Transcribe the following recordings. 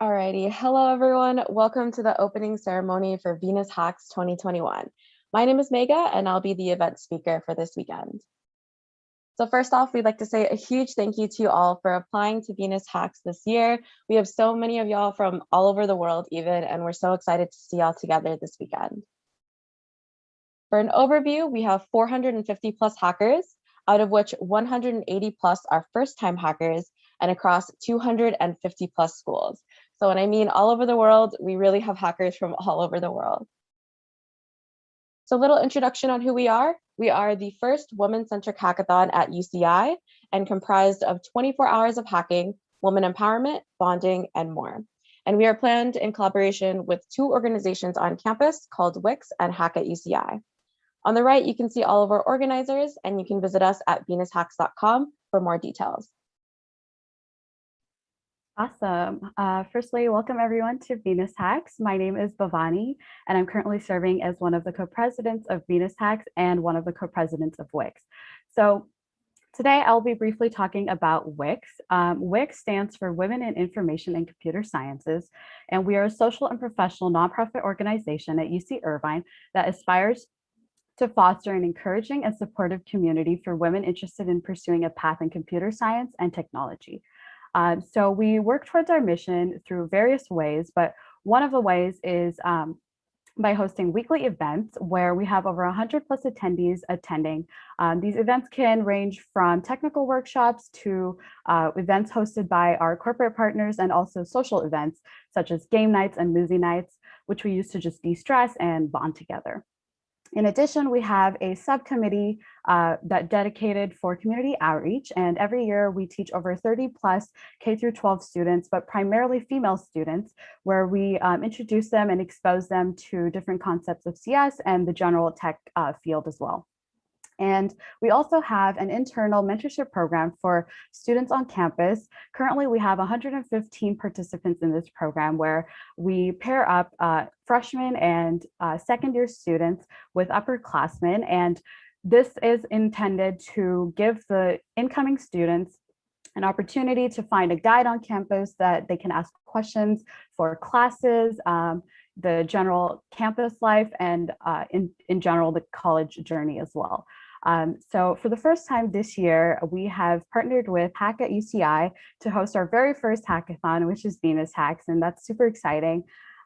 Alrighty, hello everyone. Welcome to the opening ceremony for VenusHacks 2021. My name is Mega and I'll be the event speaker for this weekend. So first off, we'd like to say a huge thank you to you all for applying to VenusHacks this year. We have so many of y'all from all over the world even, and we're so excited to see y'all together this weekend. For an overview, we have 450 plus hackers, out of which 180 plus are first-time hackers and across 250 plus schools. So when I mean all over the world, we really have hackers from all over the world. So a little introduction on who we are. We are the first women-centric hackathon at UCI and comprised of 24 hours of hacking, women empowerment, bonding, and more. And we are planned in collaboration with two organizations on campus called Wix and Hack at UCI. On the right, you can see all of our organizers, and you can visit us at VenusHacks.com for more details. Awesome. Firstly, welcome everyone to VenusHacks. My name is Bhavani, and I'm currently serving as one of the co-presidents of VenusHacks and one of the co-presidents of Wix. So today I'll be briefly talking about Wix. Wix stands for Women in Information and Computer Sciences, and we are a social and professional nonprofit organization at UC Irvine that aspires to foster an encouraging and supportive community for women interested in pursuing a path in computer science and technology. So we work towards our mission through various ways, but one of the ways is by hosting weekly events where we have over 100 plus attendees attending. These events can range from technical workshops to events hosted by our corporate partners and also social events such as game nights and movie nights, which we use to just de-stress and bond together. In addition, we have a subcommittee that dedicated for community outreach, and every year we teach over 30 plus K through 12 students, but primarily female students, where we introduce them and expose them to different concepts of CS and the general tech field as well. And we also have an internal mentorship program for students on campus. Currently, we have 115 participants in this program where we pair up freshmen and second year students with upperclassmen. And this is intended to give the incoming students an opportunity to find a guide on campus that they can ask questions for classes, the general campus life, and in general, the college journey as well. So for the first time this year, we have partnered with Hack at UCI to host our very first hackathon, which is VenusHacks, and that's super exciting.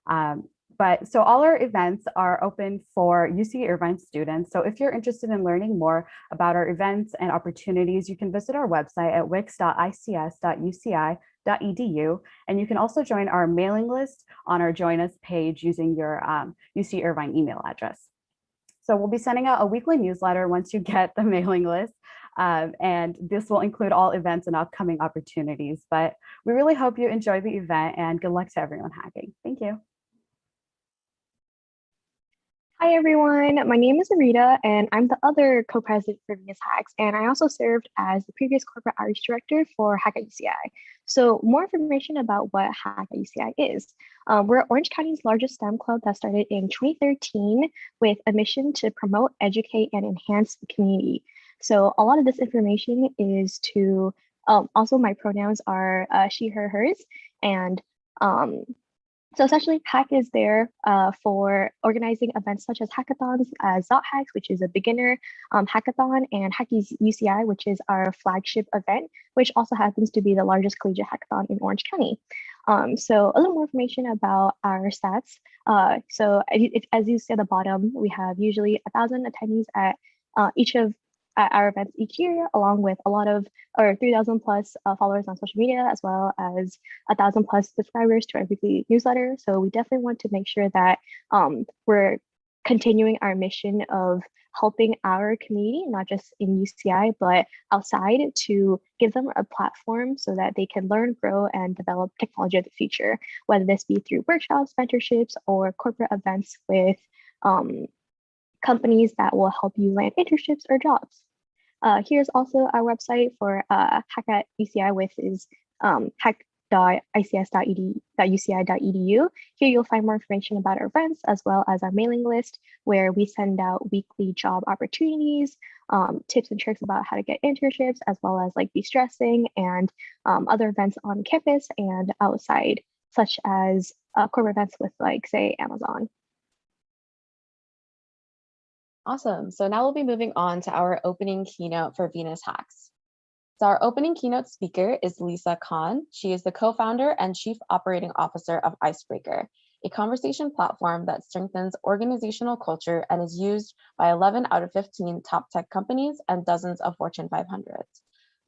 So all our events are open for UC Irvine students. So if you're interested in learning more about our events and opportunities, you can visit our website at wix.ics.uci.edu. And you can also join our mailing list on our Join Us page using your UC Irvine email address. So we'll be sending out a weekly newsletter once you get the mailing list. And this will include all events and upcoming opportunities. But we really hope you enjoy the event, and good luck to everyone hacking. Thank you. Hi everyone, my name is Arita and I'm the other co-president for VenusHacks, and I also served as the previous corporate outreach director for Hack at UCI. So more information about what Hack at UCI is. We're Orange County's largest STEM club that started in 2013 with a mission to promote, educate, and enhance the community. So a lot of this information is to, also my pronouns are she, her, hers, and so essentially, Hack is there for organizing events such as hackathons, ZOTHacks, which is a beginner hackathon, and Hack UCI, which is our flagship event, which also happens to be the largest collegiate hackathon in Orange County. So a little more information about our stats. So as you see at the bottom, we have usually 1,000 attendees at our events each year, along with 3,000 plus followers on social media, as well as 1,000 plus subscribers to our weekly newsletter. So we definitely want to make sure that we're continuing our mission of helping our community, not just in UCI, but outside, to give them a platform so that they can learn, grow, and develop technology of the future, whether this be through workshops, mentorships, or corporate events with companies that will help you land internships or jobs. Here's also our website for Hack at UCI, which is hack.ics.uci.edu. Here you'll find more information about our events, as well as our mailing list, where we send out weekly job opportunities, tips and tricks about how to get internships, as well as like de-stressing and other events on campus and outside such as corporate events with like, say, Amazon. Awesome. So now we'll be moving on to our opening keynote for VenusHacks. So our opening keynote speaker is Lisa Conn. She is the co-founder and chief operating officer of Icebreaker, a conversation platform that strengthens organizational culture and is used by 11 out of 15 top tech companies and dozens of Fortune 500s.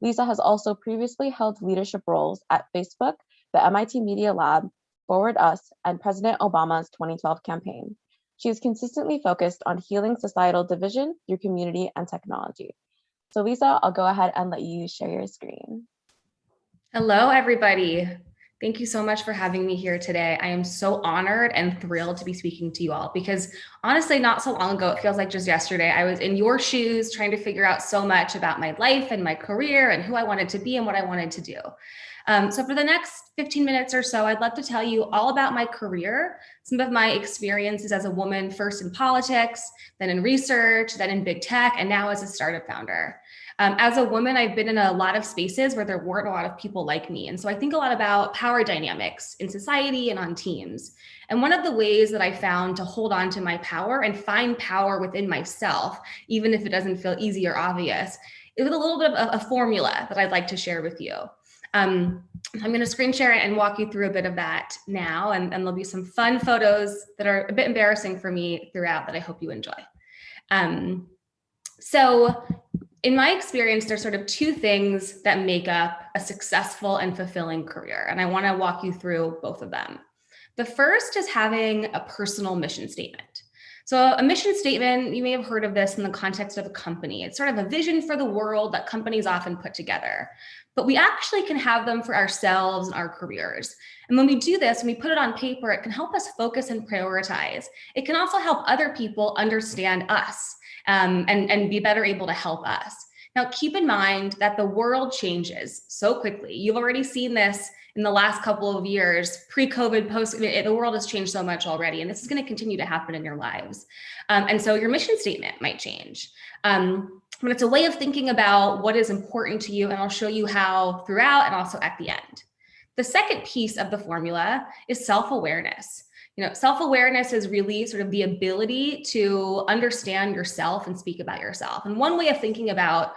Lisa has also previously held leadership roles at Facebook, the MIT Media Lab, Forward Us, and President Obama's 2012 campaign. She is consistently focused on healing societal division through community and technology. So Lisa, I'll go ahead and let you share your screen. Hello, everybody. Thank you so much for having me here today. I am so honored and thrilled to be speaking to you all because honestly, not so long ago, it feels like just yesterday, I was in your shoes trying to figure out so much about my life and my career and who I wanted to be and what I wanted to do. So for the next 15 minutes or so, I'd love to tell you all about my career, some of my experiences as a woman, first in politics, then in research, then in big tech, and now as a startup founder. As a woman, I've been in a lot of spaces where there weren't a lot of people like me. And so I think a lot about power dynamics in society and on teams. And one of the ways that I found to hold on to my power and find power within myself, even if it doesn't feel easy or obvious, is with a little bit of a formula that I'd like to share with you. I'm going to screen share it and walk you through a bit of that now. And there'll be some fun photos that are a bit embarrassing for me throughout that I hope you enjoy. So in my experience, there's sort of two things that make up a successful and fulfilling career. And I want to walk you through both of them. The first is having a personal mission statement. So a mission statement, you may have heard of this in the context of a company. It's sort of a vision for the world that companies often put together. But we actually can have them for ourselves and our careers. And when we do this, when we put it on paper, it can help us focus and prioritize. It can also help other people understand us and be better able to help us. Now, keep in mind that the world changes so quickly. You've already seen this in the last couple of years, pre-COVID, post, the world has changed so much already, and this is going to continue to happen in your lives. And so your mission statement might change. But it's a way of thinking about what is important to you, and I'll show you how throughout and also at the end. The second piece of the formula is self-awareness. Self-awareness is really sort of the ability to understand yourself and speak about yourself. And one way of thinking about,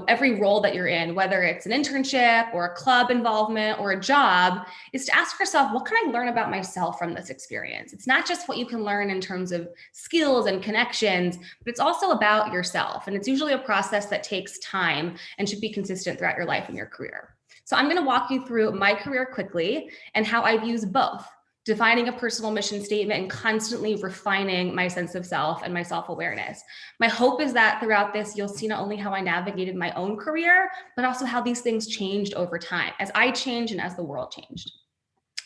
every role that you're in, whether it's an internship or a club involvement or a job, is to ask yourself, what can I learn about myself from this experience? It's not just what you can learn in terms of skills and connections, but it's also about yourself. And it's usually a process that takes time and should be consistent throughout your life and your career. So I'm going to walk you through my career quickly and how I've used both. Defining a personal mission statement and constantly refining my sense of self and my self-awareness. My hope is that throughout this, you'll see not only how I navigated my own career, but also how these things changed over time as I changed and as the world changed.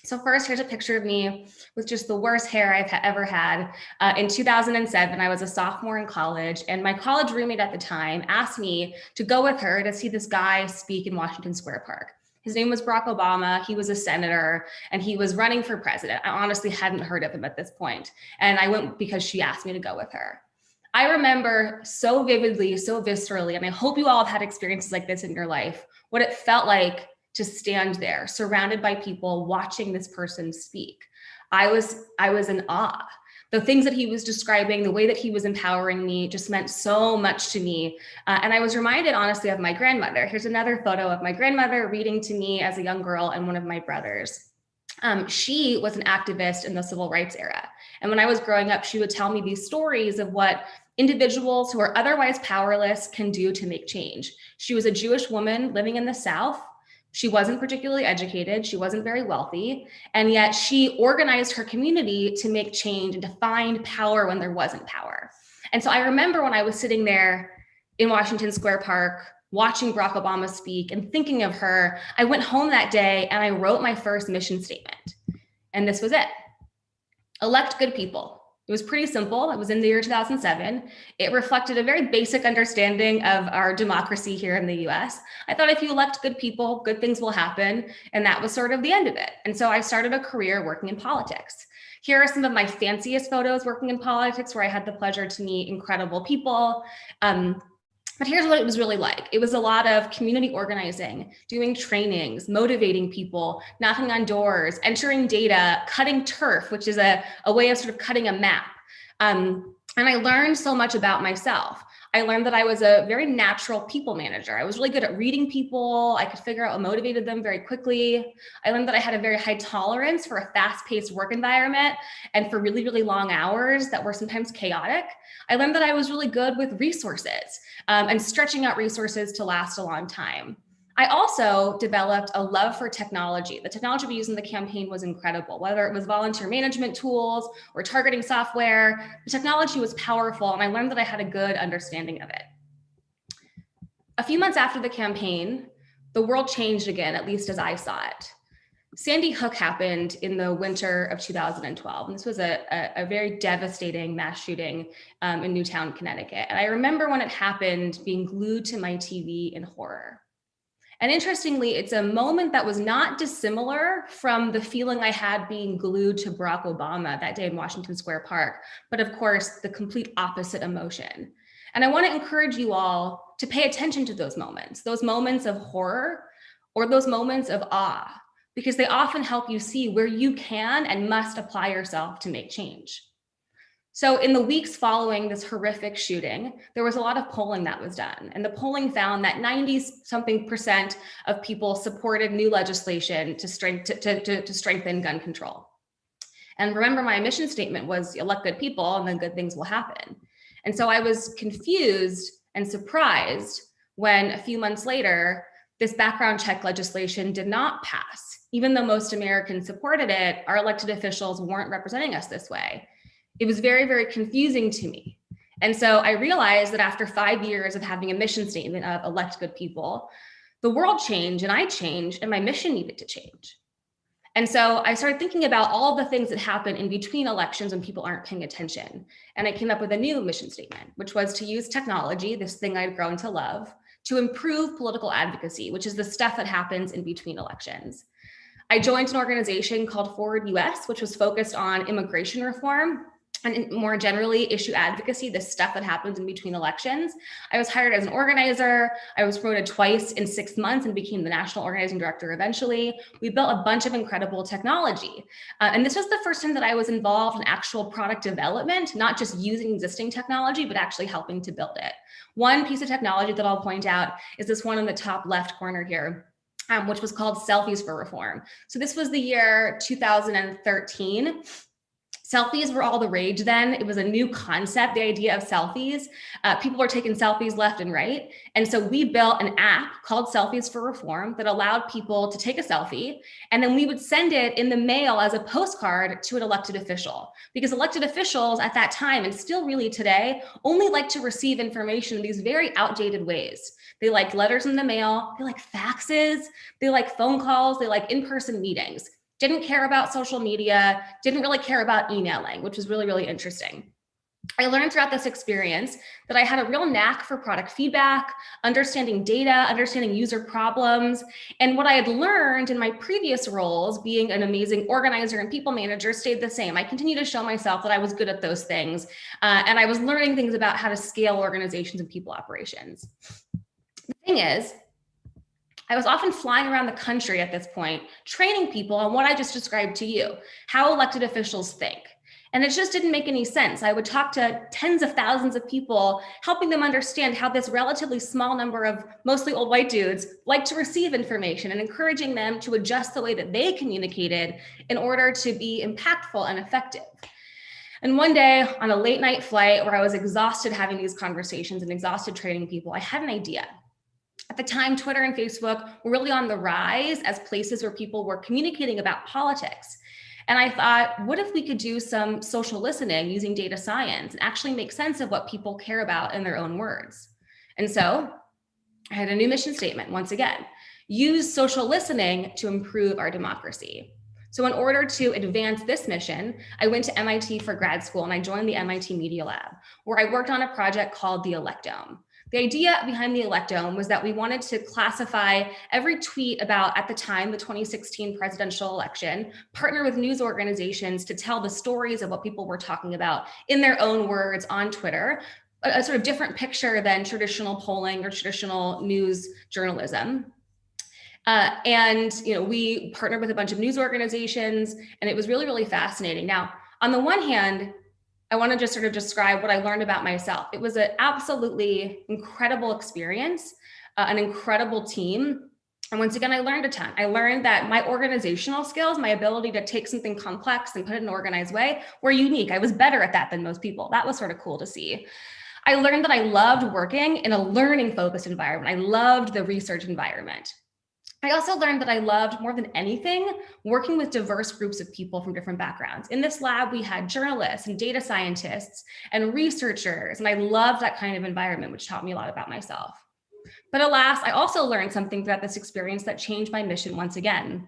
So first, here's a picture of me with just the worst hair I've ever had. In 2007, I was a sophomore in college, and my college roommate at the time asked me to go with her to see this guy speak in Washington Square Park. His name was Barack Obama. He was a senator and he was running for president. I honestly hadn't heard of him at this point. And I went because she asked me to go with her. I remember so vividly, so viscerally, and I hope you all have had experiences like this in your life, what it felt like to stand there surrounded by people watching this person speak. I was in awe. The things that he was describing, the way that he was empowering me just meant so much to me. And I was reminded, honestly, of my grandmother. Here's another photo of my grandmother reading to me as a young girl and one of my brothers. She was an activist in the civil rights era. And when I was growing up, she would tell me these stories of what individuals who are otherwise powerless can do to make change. She was a Jewish woman living in the South. She wasn't particularly educated. She wasn't very wealthy. And yet she organized her community to make change and to find power when there wasn't power. And so I remember when I was sitting there in Washington Square Park, watching Barack Obama speak and thinking of her, I went home that day and I wrote my first mission statement. And this was it. Elect good people. It was pretty simple. It was in the year 2007. It reflected a very basic understanding of our democracy here in the US. I thought if you elect good people, good things will happen. And that was sort of the end of it. And so I started a career working in politics. Here are some of my fanciest photos working in politics where I had the pleasure to meet incredible people. But here's what it was really like. It was a lot of community organizing, doing trainings, motivating people, knocking on doors, entering data, cutting turf, which is a way of sort of cutting a map. And I learned so much about myself. I learned that I was a very natural people manager. I was really good at reading people. I could figure out what motivated them very quickly. I learned that I had a very high tolerance for a fast-paced work environment and for really, really long hours that were sometimes chaotic. I learned that I was really good with resources and stretching out resources to last a long time. I also developed a love for technology. The technology we used in the campaign was incredible, whether it was volunteer management tools or targeting software. The technology was powerful, and I learned that I had a good understanding of it. A few months after the campaign, the world changed again, at least as I saw it. Sandy Hook happened in the winter of 2012. And this was a very devastating mass shooting in Newtown, Connecticut. And I remember when it happened being glued to my TV in horror. And interestingly, it's a moment that was not dissimilar from the feeling I had being glued to Barack Obama that day in Washington Square Park, but of course, the complete opposite emotion. And I want to encourage you all to pay attention to those moments of horror or those moments of awe, because they often help you see where you can and must apply yourself to make change. So in the weeks following this horrific shooting, there was a lot of polling that was done. And the polling found that 90-something% of people supported new legislation to strengthen gun control. And remember, my mission statement was elect good people and then good things will happen. And so I was confused and surprised when a few months later, this background check legislation did not pass. Even though most Americans supported it, our elected officials weren't representing us this way. It was very, very confusing to me. And so I realized that after 5 years of having a mission statement of elect good people, the world changed and I changed and my mission needed to change. And so I started thinking about all the things that happen in between elections when people aren't paying attention. And I came up with a new mission statement, which was to use technology, this thing I'd grown to love, to improve political advocacy, which is the stuff that happens in between elections. I joined an organization called Forward US, which was focused on immigration reform and more generally issue advocacy, the stuff that happens in between elections. I was hired as an organizer. I was promoted twice in 6 months and became the national organizing director eventually. We built a bunch of incredible technology. And this was the first time that I was involved in actual product development, not just using existing technology, but actually helping to build it. One piece of technology that I'll point out is this one in the top left corner here, which was called Selfies for Reform. So this was the year 2013. Selfies were all the rage then. It was a new concept, the idea of selfies. People were taking selfies left and right. And so we built an app called Selfies for Reform that allowed people to take a selfie. And then we would send it in the mail as a postcard to an elected official. Because elected officials at that time, and still really today, only like to receive information in these very outdated ways. They like letters in the mail, they like faxes, they like phone calls, they like in-person meetings. Didn't care about social media, didn't really care about emailing, which was really, really interesting. I learned throughout this experience that I had a real knack for product feedback, understanding data, understanding user problems. And what I had learned in my previous roles, being an amazing organizer and people manager, stayed the same. I continued to show myself that I was good at those things. And I was learning things about how to scale organizations and people operations. The thing is, I was often flying around the country at this point, training people on what I just described to you, how elected officials think. And it just didn't make any sense. I would talk to tens of thousands of people, helping them understand how this relatively small number of mostly old white dudes like to receive information and encouraging them to adjust the way that they communicated in order to be impactful and effective. And one day on a late night flight where I was exhausted having these conversations and exhausted training people, I had an idea. At the time, Twitter and Facebook were really on the rise as places where people were communicating about politics. And I thought, what if we could do some social listening using data science and actually make sense of what people care about in their own words? And so I had a new mission statement, once again, use social listening to improve our democracy. So in order to advance this mission, I went to MIT for grad school and I joined the MIT Media Lab, where I worked on a project called the Electome. The idea behind the Electome was that we wanted to classify every tweet about, at the time, the 2016 presidential election, partner with news organizations to tell the stories of what people were talking about in their own words on Twitter, a sort of different picture than traditional polling or traditional news journalism. And we partnered with a bunch of news organizations, and it was really, really fascinating. Now, on the one hand, I want to just sort of describe what I learned about myself. It was an absolutely incredible experience, an incredible team. And once again, I learned a ton. I learned that my organizational skills, my ability to take something complex and put it in an organized way, were unique. I was better at that than most people. That was sort of cool to see. I learned that I loved working in a learning-focused environment. I loved the research environment. I also learned that I loved, more than anything, working with diverse groups of people from different backgrounds. In this lab, we had journalists and data scientists and researchers, and I loved that kind of environment, which taught me a lot about myself. But alas, I also learned something throughout this experience that changed my mission once again.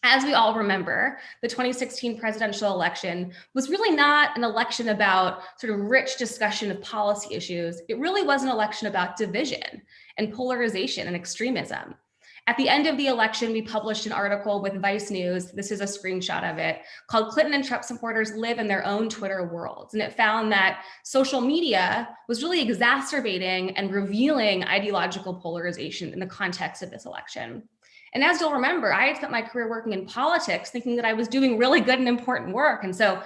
As we all remember, the 2016 presidential election was really not an election about sort of rich discussion of policy issues. It really was an election about division and polarization and extremism. At the end of the election, we published an article with Vice News, this is a screenshot of it, called Clinton and Trump supporters live in their own Twitter worlds. And it found that social media was really exacerbating and revealing ideological polarization in the context of this election. And as you'll remember, I had spent my career working in politics, thinking that I was doing really good and important work. And so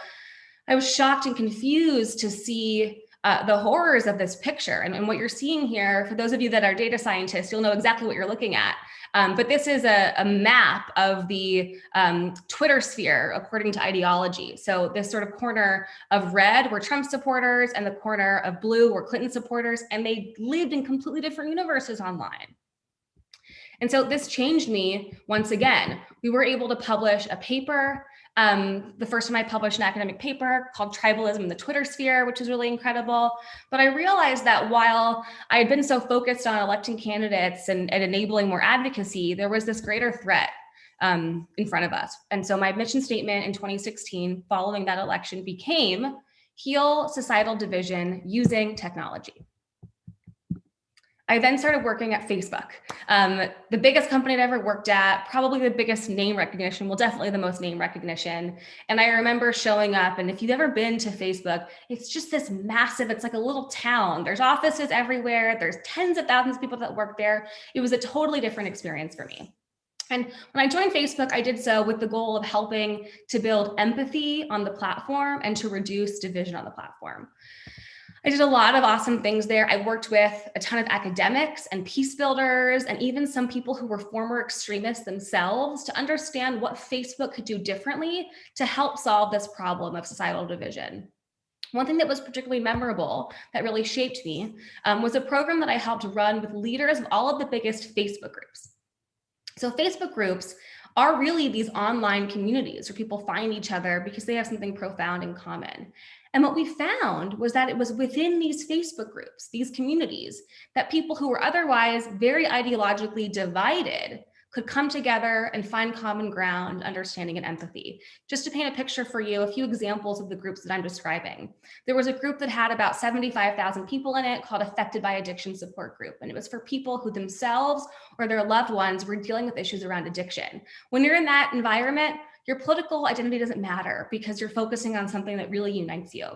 I was shocked and confused to see the horrors of this picture. And what you're seeing here, for those of you that are data scientists, you'll know exactly what you're looking at. But this is a map of the Twitter sphere according to ideology. So this sort of corner of red were Trump supporters, and the corner of blue were Clinton supporters, and they lived in completely different universes online. And so this changed me once again. We were able to publish a paper. The first time I published an academic paper called Tribalism in the Twitter Sphere, which was really incredible. But I realized that while I had been so focused on electing candidates and enabling more advocacy, there was this greater threat in front of us. And so my mission statement in 2016, following that election, became heal societal division using technology. I then started working at Facebook, the biggest company I'd ever worked at, probably the biggest name recognition, well, definitely the most name recognition. And I remember showing up, and if you've ever been to Facebook, it's just this massive, it's like a little town. There's offices everywhere. There's tens of thousands of people that work there. It was a totally different experience for me. And when I joined Facebook, I did so with the goal of helping to build empathy on the platform and to reduce division on the platform. I did a lot of awesome things there. I worked with a ton of academics and peace builders, and even some people who were former extremists themselves, to understand what Facebook could do differently to help solve this problem of societal division. One thing that was particularly memorable that really shaped me was a program that I helped run with leaders of all of the biggest Facebook groups. So Facebook groups are really these online communities where people find each other because they have something profound in common. And what we found was that it was within these Facebook groups, these communities, that people who were otherwise very ideologically divided could come together and find common ground, understanding, and empathy. Just to paint a picture for you, a few examples of the groups that I'm describing. There was a group that had about 75,000 people in it called Affected by Addiction Support Group. And it was for people who themselves or their loved ones were dealing with issues around addiction. When you're in that environment, your political identity doesn't matter because you're focusing on something that really unites you.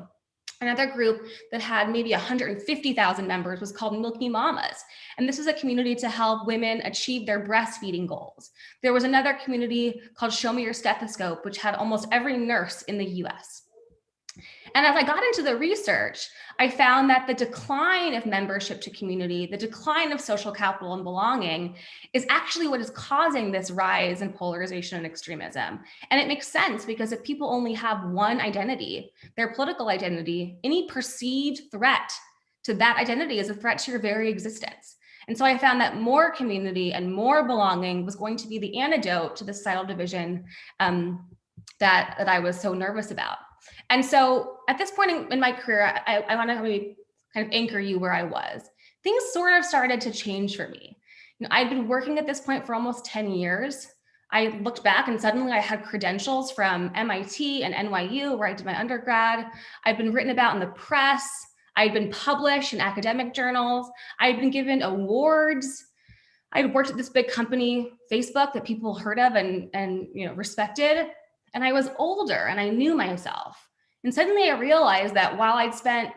Another group that had maybe 150,000 members was called Milky Mamas. And this is a community to help women achieve their breastfeeding goals. There was another community called Show Me Your Stethoscope, which had almost every nurse in the US. And as I got into the research, I found that the decline of membership to community, the decline of social capital and belonging is actually what is causing this rise in polarization and extremism. And it makes sense because if people only have one identity, their political identity, any perceived threat to that identity is a threat to your very existence. And so I found that more community and more belonging was going to be the antidote to the societal division that I was so nervous about. And so at this point in my career, I want to maybe kind of anchor you where I was. Things sort of started to change for me. I'd been working at this point for almost 10 years. I looked back and suddenly I had credentials from MIT and NYU where I did my undergrad. I'd been written about in the press. I'd been published in academic journals. I'd been given awards. I'd worked at this big company, Facebook, that people heard of and respected. And I was older and I knew myself. And suddenly I realized that while I'd spent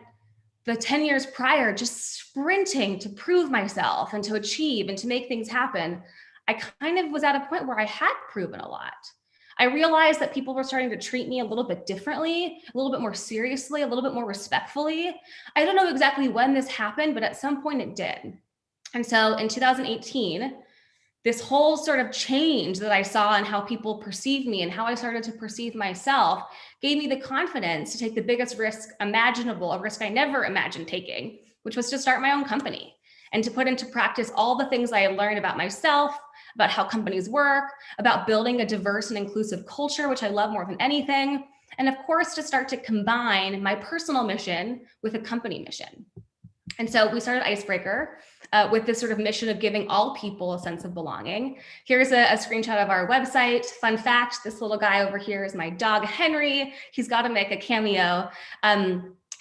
the 10 years prior, just sprinting to prove myself and to achieve and to make things happen, I kind of was at a point where I had proven a lot. I realized that people were starting to treat me a little bit differently, a little bit more seriously, a little bit more respectfully. I don't know exactly when this happened, but at some point it did. And so in 2018, this whole sort of change that I saw in how people perceive me and how I started to perceive myself gave me the confidence to take the biggest risk imaginable, a risk I never imagined taking, which was to start my own company and to put into practice all the things I had learned about myself, about how companies work, about building a diverse and inclusive culture, which I love more than anything. And of course, to start to combine my personal mission with a company mission. And so we started Icebreaker with this sort of mission of giving all people a sense of belonging. Here's a screenshot of our website. Fun fact, this little guy over here is my dog, Henry. He's got to make a cameo.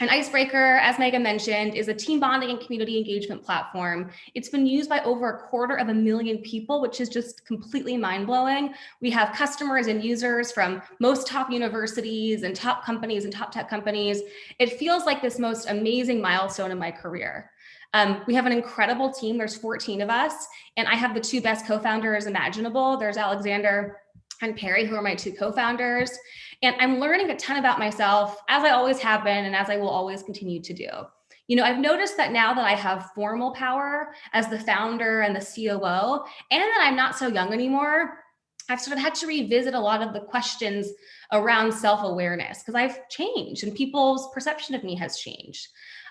And Icebreaker, as Megan mentioned, is a team bonding and community engagement platform. It's been used by over 250,000 people, which is just completely mind-blowing. We have customers and users from most top universities and top companies and top tech companies. It feels like this most amazing milestone in my career. We have an incredible team. There's 14 of us, and I have the two best co-founders imaginable. There's Alexander and Perry, who are my two co-founders. And I'm learning a ton about myself, as I always have been, and as I will always continue to do. You know, I've noticed that now that I have formal power as the founder and the COO, and that I'm not so young anymore, I've sort of had to revisit a lot of the questions around self-awareness because I've changed and people's perception of me has changed.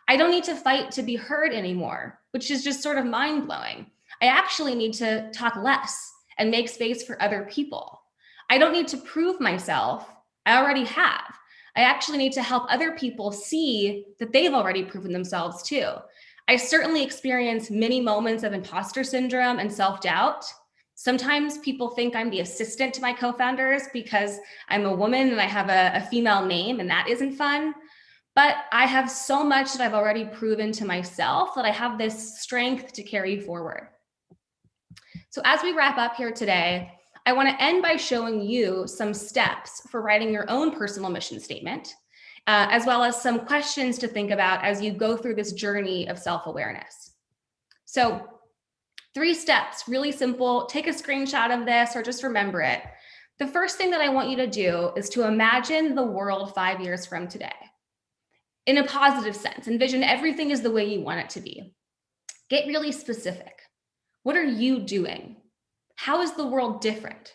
I don't need to fight to be heard anymore, which is just sort of mind-blowing. I actually need to talk less and make space for other people. I don't need to prove myself. I already have. I actually need to help other people see that they've already proven themselves too. I certainly experience many moments of imposter syndrome and self-doubt. Sometimes people think I'm the assistant to my co-founders because I'm a woman and I have a female name, and that isn't fun. But I have so much that I've already proven to myself that I have this strength to carry forward. So as we wrap up here today, I want to end by showing you some steps for writing your own personal mission statement, as well as some questions to think about as you go through this journey of self-awareness. So 3 steps, really simple. Take a screenshot of this or just remember it. The first thing that I want you to do is to imagine the world 5 years from today. In a positive sense, envision everything is the way you want it to be. Get really specific. What are you doing? How is the world different?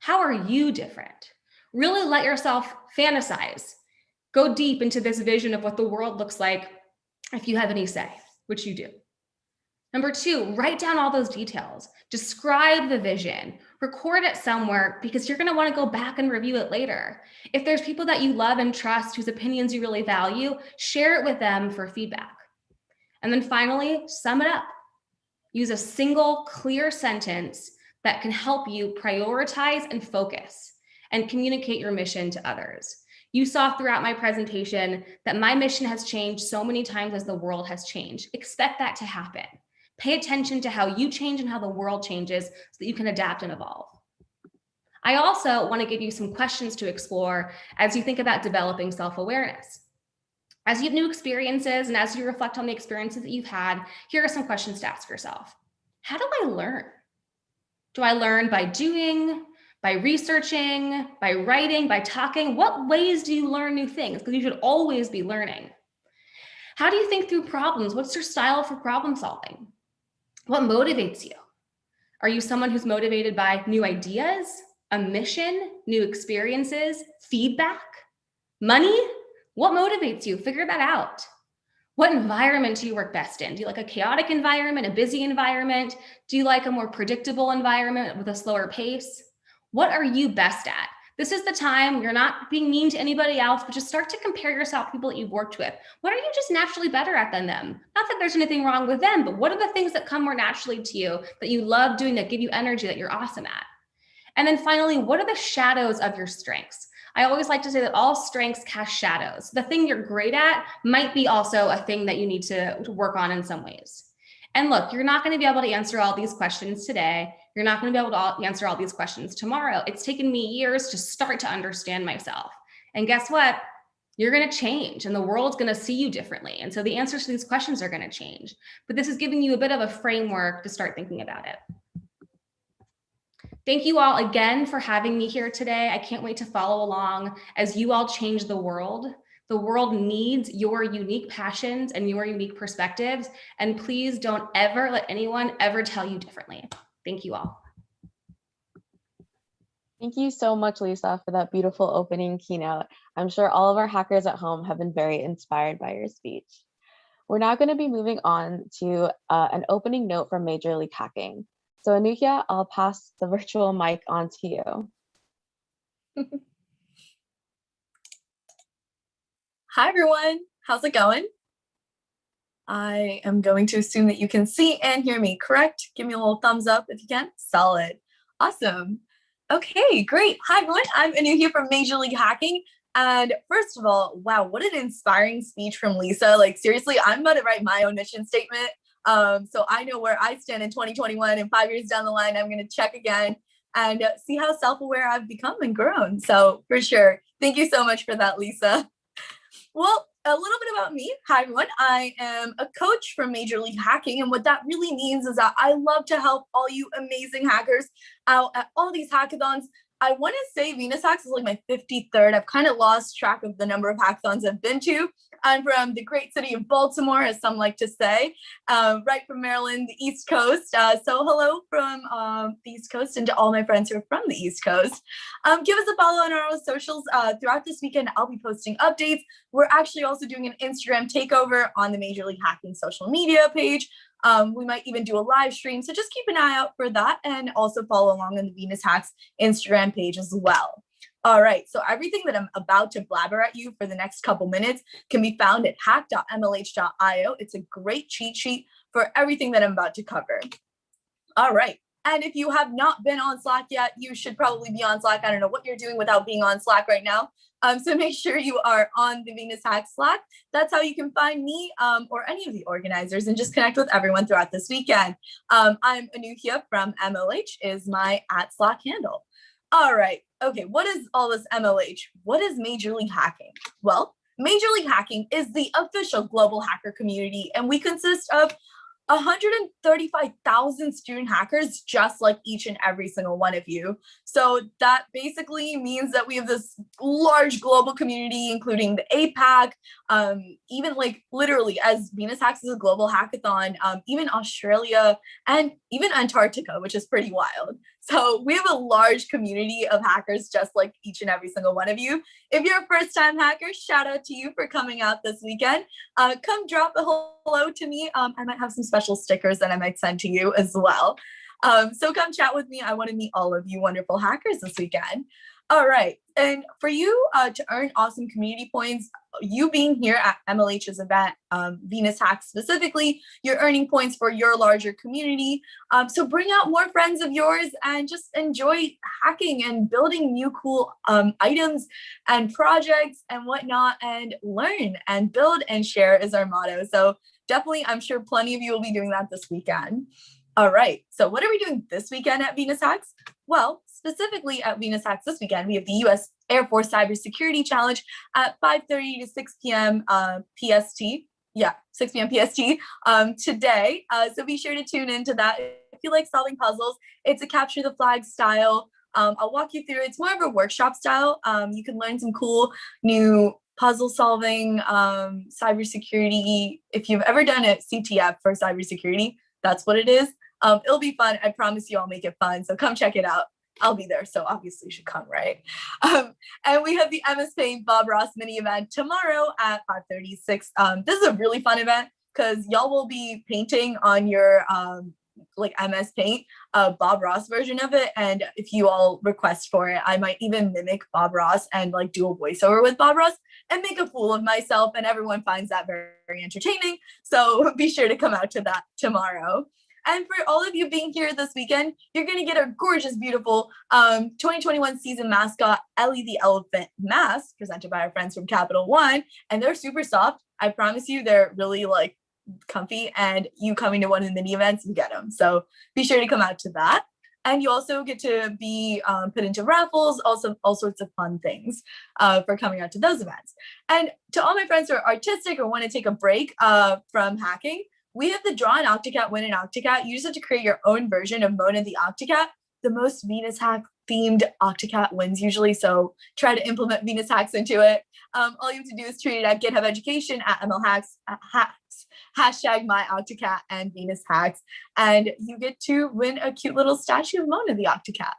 How are you different? Really let yourself fantasize. Go deep into this vision of what the world looks like if you have any say, which you do. Number 2, write down all those details. Describe the vision. Record it somewhere because you're going to want to go back and review it later. If there's people that you love and trust whose opinions you really value, share it with them for feedback. And then finally, sum it up. Use a single, clear sentence that can help you prioritize and focus and communicate your mission to others. You saw throughout my presentation that my mission has changed so many times as the world has changed. Expect that to happen. Pay attention to how you change and how the world changes so that you can adapt and evolve. I also want to give you some questions to explore as you think about developing self-awareness. As you have new experiences and as you reflect on the experiences that you've had, here are some questions to ask yourself. How do I learn? Do I learn by doing, by researching, by writing, by talking? What ways do you learn new things? Because you should always be learning. How do you think through problems? What's your style for problem solving? What motivates you? Are you someone who's motivated by new ideas, a mission, new experiences, feedback, money? What motivates you? Figure that out. What environment do you work best in? Do you like a chaotic environment, a busy environment? Do you like a more predictable environment with a slower pace? What are you best at? This is the time, you're not being mean to anybody else, but just start to compare yourself to people that you've worked with. What are you just naturally better at than them? Not that there's anything wrong with them, but what are the things that come more naturally to you that you love doing, that give you energy, that you're awesome at? And then finally, what are the shadows of your strengths? I always like to say that all strengths cast shadows. The thing you're great at might be also a thing that you need to work on in some ways. And look, you're not going to be able to answer all these questions today. You're not going to be able to answer all these questions tomorrow. It's taken me years to start to understand myself. And guess what? You're going to change and the world's going to see you differently. And so the answers to these questions are going to change. But this is giving you a bit of a framework to start thinking about it. Thank you all again for having me here today. I can't wait to follow along as you all change the world. The world needs your unique passions and your unique perspectives. And please don't ever let anyone ever tell you differently. Thank you all. Thank you so much, Lisa, for that beautiful opening keynote. I'm sure all of our hackers at home have been very inspired by your speech. We're now going to be moving on to an opening note from Major League Hacking. So Anukia, I'll pass the virtual mic on to you. Hi, everyone. How's it going? I am going to assume that you can see and hear me, correct? Give me a little thumbs up if you can. Solid. Awesome. Okay, great. Hi, everyone. I'm Anukia from Major League Hacking. And first of all, wow, what an inspiring speech from Lisa. Like, seriously, I'm about to write my own mission statement. So I know where I stand in 2021, and 5 years down the line, I'm going to check again and see how self-aware I've become and grown. So for sure. Thank you so much for that, Lisa. Well, a little bit about me. Hi, everyone. I am a coach from Major League Hacking. And what that really means is that I love to help all you amazing hackers out at all these hackathons. I want to say VenusHacks is like my 53rd. I've kind of lost track of the number of hackathons I've been to. I'm from the great city of Baltimore, as some like to say, right from Maryland, the East Coast. So hello from the East Coast and to all my friends who are from the East Coast. Give us a follow on our socials. Throughout this weekend, I'll be posting updates. We're actually also doing an Instagram takeover on the Major League Hacking social media page. We might even do a live stream. So just keep an eye out for that and also follow along on the VenusHacks Instagram page as well. All right, so everything that I'm about to blabber at you for the next couple minutes can be found at hack.mlh.io. It's a great cheat sheet for everything that I'm about to cover. All right, and if you have not been on Slack yet, you should probably be on Slack. I don't know what you're doing without being on Slack right now. So make sure you are on the VenusHacks Slack. That's how you can find me or any of the organizers and just connect with everyone throughout this weekend. I'm Anukia from MLH is my @Slack handle. All right. Okay. What is all this MLH? What is Major League Hacking? Well, Major League Hacking is the official global hacker community, and we consist of 135,000 student hackers, just like each and every single one of you. So that basically means that we have this large global community, including the APAC, even like literally as VenusHacks is a global hackathon, even Australia and even Antarctica, which is pretty wild. So we have a large community of hackers, just like each and every single one of you. If you're a first-time hacker, shout out to you for coming out this weekend. Come drop a hello to me. I might have some special stickers that I might send to you as well. So come chat with me. I want to meet all of you wonderful hackers this weekend. All right. And for you to earn awesome community points, you being here at MLH's event, VenusHacks specifically, you're earning points for your larger community. So bring out more friends of yours and just enjoy hacking and building new cool items and projects and whatnot, and learn and build and share is our motto. So definitely, I'm sure plenty of you will be doing that this weekend. All right, so what are we doing this weekend at VenusHacks? Well, specifically at VenusHacks this weekend, we have the U.S. Air Force Cybersecurity Challenge at 5:30 to 6 p.m. PST. Yeah, 6 p.m. PST today. So be sure to tune into that. If you like solving puzzles, it's a capture the flag style. I'll walk you through. It's more of a workshop style. You can learn some cool new puzzle solving, cybersecurity. If you've ever done a CTF for cybersecurity, that's what it is. It'll be fun. I promise you I'll make it fun. So come check it out. I'll be there. So obviously you should come, right? And we have the MS Paint Bob Ross mini event tomorrow at 5:36. This is a really fun event because y'all will be painting on your like MS Paint, Bob Ross version of it. And if you all request for it, I might even mimic Bob Ross and like do a voiceover with Bob Ross and make a fool of myself. And everyone finds that very, very entertaining. So be sure to come out to that tomorrow. And for all of you being here this weekend, you're going to get a gorgeous, beautiful 2021 season mascot, Ellie the Elephant mask, presented by our friends from Capital One. And they're super soft. I promise you, they're really like comfy. And you coming to one of the mini events, you get them. So be sure to come out to that. And you also get to be put into raffles, also all sorts of fun things for coming out to those events. And to all my friends who are artistic or want to take a break from hacking, we have the Draw an Octocat, Win an Octocat. You just have to create your own version of Mona the Octocat. The most Venus hack themed Octocat wins usually, so try to implement Venus hacks into it. All you have to do is tweet it at GitHub Education at MLHacks, hashtag my Octocat and Venus hacks, and you get to win a cute little statue of Mona the Octocat.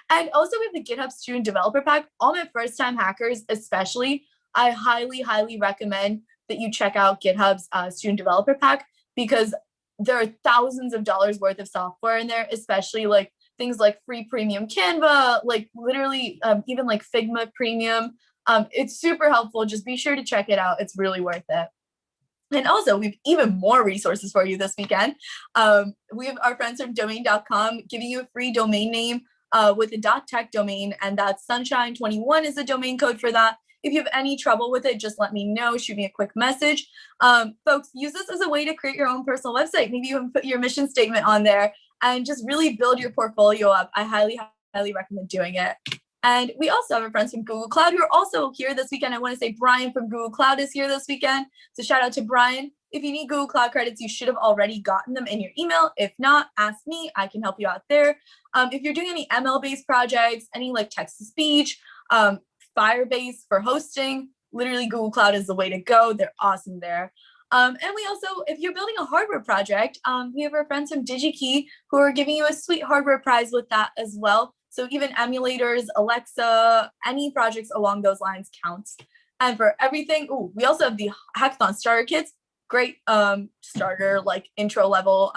And also we have the GitHub Student Developer Pack. All my first-time hackers, especially, I highly recommend that you check out GitHub's Student Developer Pack, because there are thousands of dollars worth of software in there, especially like things like free premium Canva, like literally even like Figma premium. It's super helpful. Just be sure to check it out. It's really worth it. And also, we've even more resources for you this weekend. We have our friends from domain.com giving you a free domain name with a .tech domain, and that's Sunshine21 is the domain code for that. If you have any trouble with it, just let me know. Shoot me a quick message. Folks, use this as a way to create your own personal website. Maybe you can put your mission statement on there and just really build your portfolio up. I highly recommend doing it. And we also have our friends from Google Cloud who are also here this weekend. I want to say Brian from Google Cloud is here this weekend. So shout out to Brian. If you need Google Cloud credits, you should have already gotten them in your email. If not, ask me. I can help you out there. If you're doing any ML-based projects, any like text-to-speech, Firebase for hosting, literally Google Cloud is the way to go. They're awesome there. And we also, if you're building a hardware project, we have our friends from DigiKey who are giving you a sweet hardware prize with that as well. So even emulators, Alexa, any projects along those lines counts. And for everything, we also have the Hackathon Starter Kits. Great starter, like intro level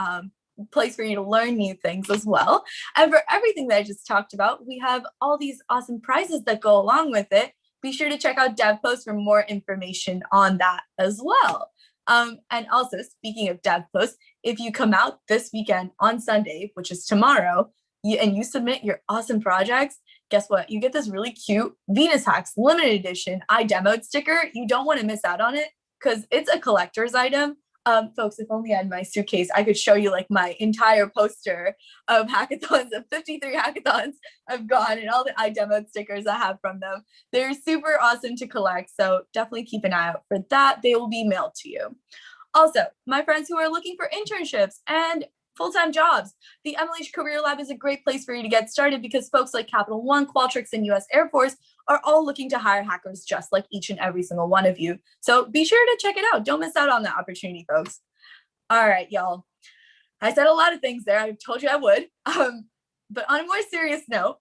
place for you to learn new things as well. And for everything that I just talked about, we have all these awesome prizes that go along with it. Be sure to check out DevPost for more information on that as well. And also, speaking of DevPost, if you come out this weekend on Sunday, which is tomorrow, and you submit your awesome projects, guess what? You get this really cute VenusHacks limited edition iDemoed sticker. You don't want to miss out on it because it's a collector's item. Folks, if only I had my suitcase, I could show you like my entire poster of hackathons, of 53 hackathons I've gone, and all the iDemoed stickers I have from them. They're super awesome to collect, so definitely keep an eye out for that. They will be mailed to you. Also, my friends who are looking for internships and full-time jobs, the MLH Career Lab is a great place for you to get started because folks like Capital One, Qualtrics, and US Air Force are all looking to hire hackers just like each and every single one of you. So be sure to check it out. Don't miss out on that opportunity, folks. All right, y'all. I said a lot of things there. I told you I would. But on a more serious note,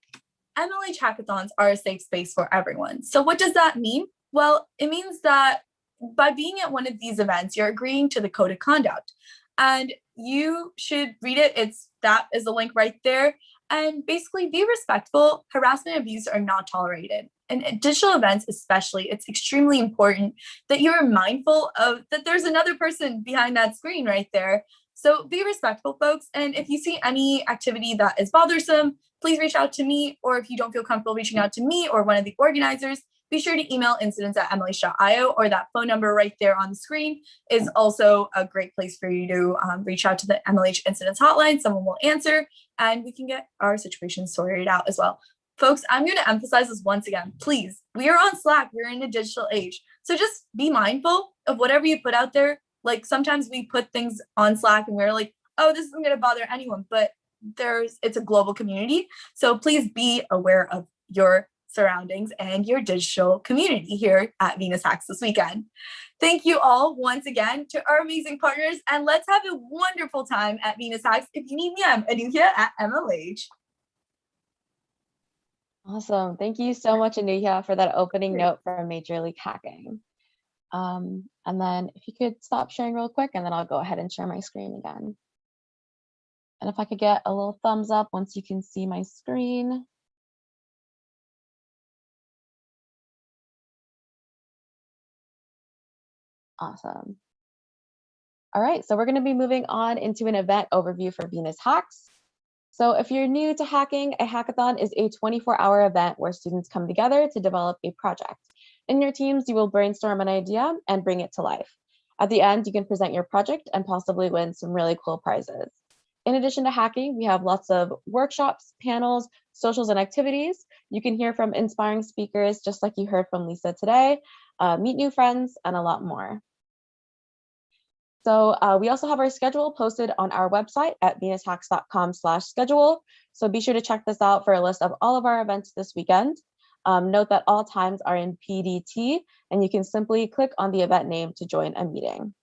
MLH hackathons are a safe space for everyone. So what does that mean? Well, it means that by being at one of these events, you're agreeing to the code of conduct. And you should read it. That is the link right there. And basically be respectful. Harassment and abuse are not tolerated. And at digital events especially, it's extremely important that you're mindful of that there's another person behind that screen right there. So be respectful, folks. And if you see any activity that is bothersome, please reach out to me. Or if you don't feel comfortable reaching out to me or one of the organizers, be sure to email incidents@mlh.io, or that phone number right there on the screen is also a great place for you to reach out to the MLH Incidents Hotline. Someone will answer and we can get our situation sorted out as well. Folks, I'm going to emphasize this once again. Please, we are on Slack. We're in a digital age. So just be mindful of whatever you put out there. Like sometimes we put things on Slack and we're like, oh, this isn't going to bother anyone, but it's a global community. So please be aware of your surroundings and your digital community here at VenusHacks this weekend. Thank you all once again to our amazing partners, and let's have a wonderful time at VenusHacks. If you need me, I'm Anuhya at MLH. Awesome. Thank you so much, Anuhya, for that opening note for Major League Hacking. And then if you could stop sharing real quick, and then I'll go ahead and share my screen again. And if I could get a little thumbs up once you can see my screen. Awesome. All right, so we're going to be moving on into an event overview for VenusHacks. So if you're new to hacking, a hackathon is a 24-hour event where students come together to develop a project. In your teams, you will brainstorm an idea and bring it to life. At the end, you can present your project and possibly win some really cool prizes. In addition to hacking, we have lots of workshops, panels, socials, and activities. You can hear from inspiring speakers, just like you heard from Lisa today, meet new friends, and a lot more. So we also have our schedule posted on our website at venushacks.com/schedule. So be sure to check this out for a list of all of our events this weekend. Note that all times are in PDT, and you can simply click on the event name to join a meeting.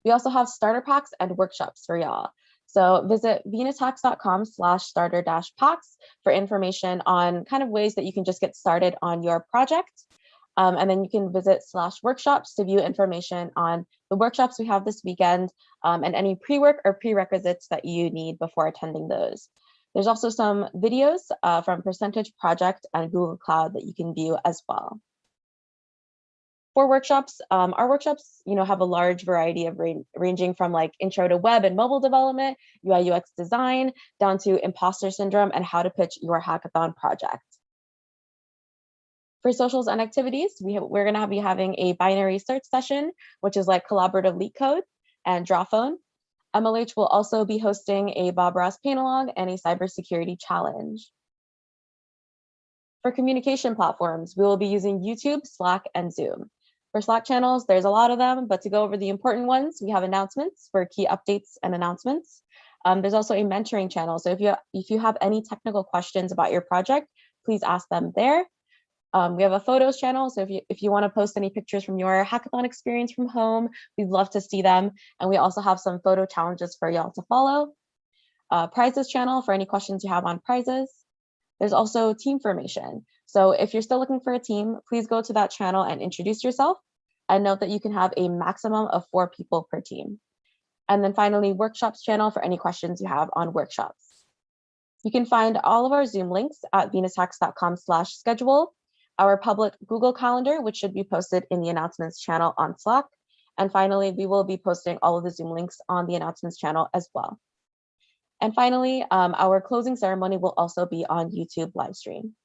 We also have starter packs and workshops for y'all. So visit venushacks.com/starter-packs for information on kind of ways that you can just get started on your project. And then you can visit /workshops to view information on the workshops we have this weekend and any pre-work or prerequisites that you need before attending those. There's also some videos from Percentage Project and Google Cloud that you can view as well. For workshops, our workshops, have a large variety of ranging from like intro to web and mobile development, UI UX design, down to imposter syndrome and how to pitch your hackathon project. For socials and activities, we're going to be having a binary search session, which is like collaborative leak code and draw phone. MLH will also be hosting a Bob Ross paint-along and a cybersecurity challenge. For communication platforms, we will be using YouTube, Slack, and Zoom. For Slack channels, there's a lot of them, but to go over the important ones, we have announcements for key updates and announcements. There's also a mentoring channel. So if you have any technical questions about your project, please ask them there. We have a photos channel. So if you want to post any pictures from your hackathon experience from home, we'd love to see them. And we also have some photo challenges for y'all to follow. Prizes channel for any questions you have on prizes. There's also team formation. So if you're still looking for a team, please go to that channel and introduce yourself. And note that you can have a maximum of 4 people per team. And then finally, workshops channel for any questions you have on workshops. You can find all of our Zoom links at venushacks.com/schedule, our public Google Calendar, which should be posted in the announcements channel on Slack. And finally, we will be posting all of the Zoom links on the announcements channel as well. And finally, our closing ceremony will also be on YouTube live stream.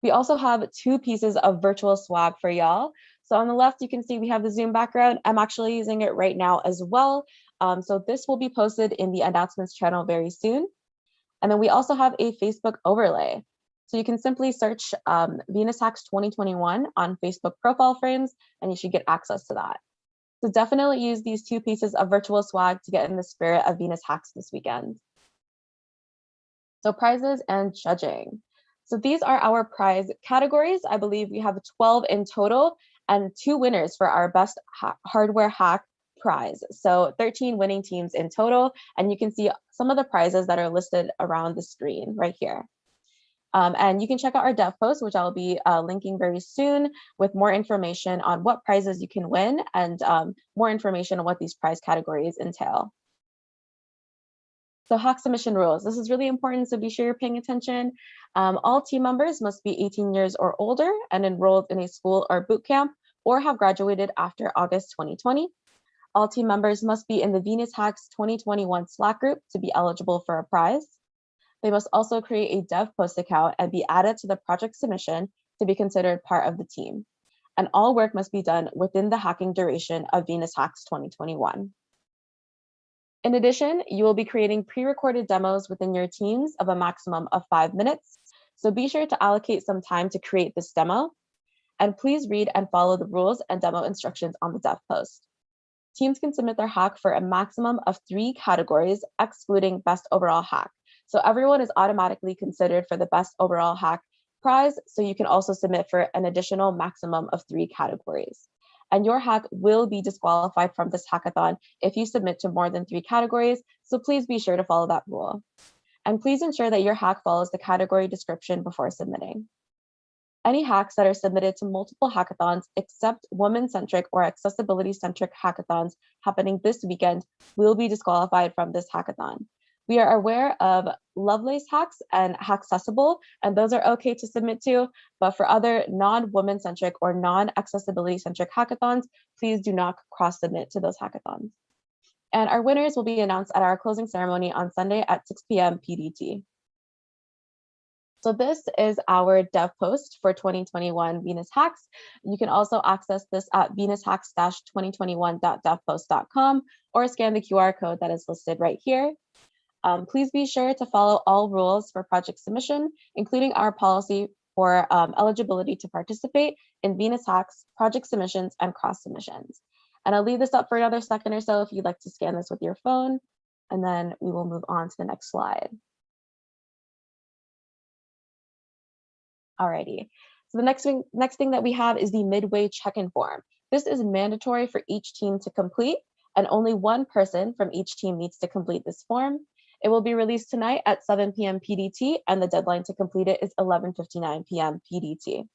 We also have 2 pieces of virtual swag for y'all. So on the left, you can see we have the Zoom background. I'm actually using it right now as well. So this will be posted in the announcements channel very soon. And then we also have a Facebook overlay. So you can simply search VenusHacks 2021 on Facebook profile frames, and you should get access to that. So definitely use these 2 pieces of virtual swag to get in the spirit of VenusHacks this weekend. So prizes and judging. So these are our prize categories. I believe we have 12 in total and 2 winners for our best hardware hack prize. So 13 winning teams in total. And you can see some of the prizes that are listed around the screen right here. And you can check out our dev post, which I'll be linking very soon with more information on what prizes you can win and more information on what these prize categories entail. So hack submission rules. This is really important, so be sure you're paying attention. All team members must be 18 years or older and enrolled in a school or boot camp or have graduated after August 2020. All team members must be in the VenusHacks 2021 Slack group to be eligible for a prize. They must also create a dev post account and be added to the project submission to be considered part of the team. And all work must be done within the hacking duration of VenusHacks 2021. In addition, you will be creating pre-recorded demos within your teams of a maximum of 5 minutes. So be sure to allocate some time to create this demo. And please read and follow the rules and demo instructions on the dev post. Teams can submit their hack for a maximum of 3 categories, excluding best overall hack. So everyone is automatically considered for the best overall hack prize. So you can also submit for an additional maximum of 3 categories. And your hack will be disqualified from this hackathon if you submit to more than 3 categories. So please be sure to follow that rule. And please ensure that your hack follows the category description before submitting. Any hacks that are submitted to multiple hackathons except women-centric or accessibility-centric hackathons happening this weekend will be disqualified from this hackathon. We are aware of Lovelace hacks and Hackccessible, and those are okay to submit to, but for other non-women-centric or non-accessibility-centric hackathons, please do not cross-submit to those hackathons. And our winners will be announced at our closing ceremony on Sunday at 6 p.m. PDT. So this is our dev post for 2021 Venus Hacks. You can also access this at venushacks-2021.devpost.com or scan the QR code that is listed right here. Please be sure to follow all rules for project submission, including our policy for eligibility to participate in Venus Hacks, project submissions, and cross submissions. And I'll leave this up for another second or so if you'd like to scan this with your phone, and then we will move on to the next slide. Alrighty, so the next thing that we have is the midway check-in form. This is mandatory for each team to complete, and only one person from each team needs to complete this form. It will be released tonight at 7 p.m. PDT, and the deadline to complete it is 11:59 p.m. PDT.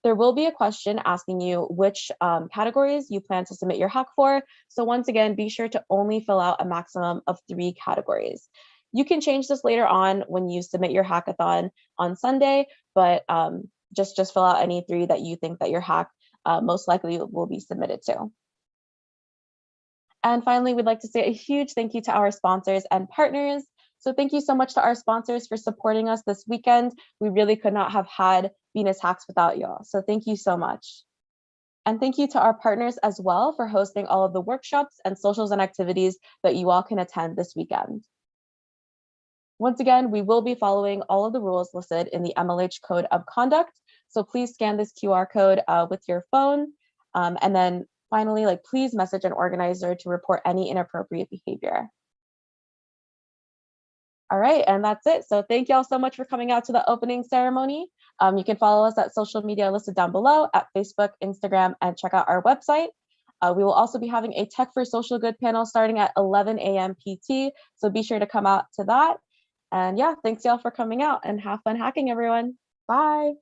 There will be a question asking you which categories you plan to submit your hack for. So once again, be sure to only fill out a maximum of 3 categories. You can change this later on when you submit your hackathon on Sunday, but just fill out any 3 that you think that your hack most likely will be submitted to. And finally, we'd like to say a huge thank you to our sponsors and partners. So thank you so much to our sponsors for supporting us this weekend. We really could not have had Venus Hacks without y'all. So thank you so much. And thank you to our partners as well for hosting all of the workshops and socials and activities that you all can attend this weekend. Once again, we will be following all of the rules listed in the MLH Code of Conduct. So please scan this QR code with your phone. And then finally, please message an organizer to report any inappropriate behavior. All right, and that's it. So thank you all so much for coming out to the opening ceremony. You can follow us at social media listed down below at Facebook, Instagram, and check out our website. We will also be having a Tech for Social Good panel starting at 11 a.m. PT. So be sure to come out to that. And yeah, thanks y'all for coming out and have fun hacking, everyone. Bye.